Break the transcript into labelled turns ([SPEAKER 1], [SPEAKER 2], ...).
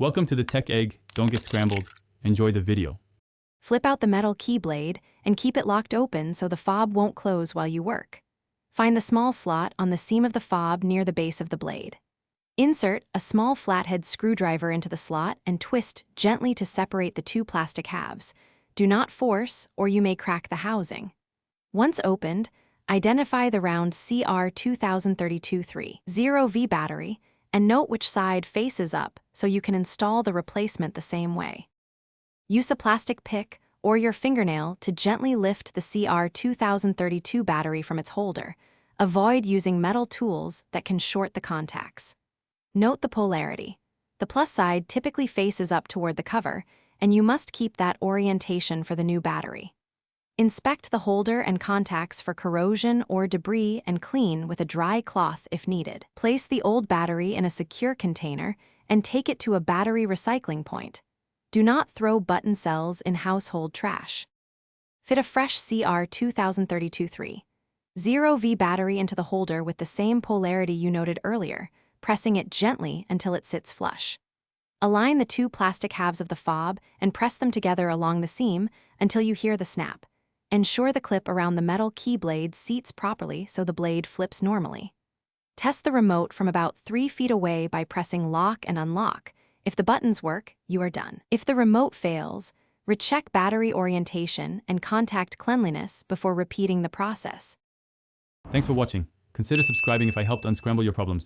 [SPEAKER 1] Welcome to the Tech Egg. Don't get scrambled. Enjoy the video.
[SPEAKER 2] Flip out the metal key blade and keep it locked open so the fob won't close while you work. Find the small slot on the seam of the fob near the base of the blade. Insert a small flathead screwdriver into the slot and twist gently to separate the two plastic halves. Do not force, or you may crack the housing. Once opened, identify the round CR2032-30V battery and note which side faces up so you can install the replacement the same way. Use a plastic pick or your fingernail to gently lift the CR2032 battery from its holder. Avoid using metal tools that can short the contacts. Note the polarity. The plus side typically faces up toward the cover, and you must keep that orientation for the new battery. Inspect the holder and contacts for corrosion or debris and clean with a dry cloth if needed. Place the old battery in a secure container and take it to a battery recycling point. Do not throw button cells in household trash. Fit a fresh CR2032-30V battery into the holder with the same polarity you noted earlier, pressing it gently until it sits flush. Align the two plastic halves of the fob and press them together along the seam until you hear the snap. Ensure the clip around the metal key blade seats properly so the blade flips normally. Test the remote from about 3 feet away by pressing lock and unlock. If the buttons work, you are done. If the remote fails, recheck battery orientation and contact cleanliness before repeating the process.
[SPEAKER 1] Thanks for watching. Consider subscribing if I helped unscramble your problems.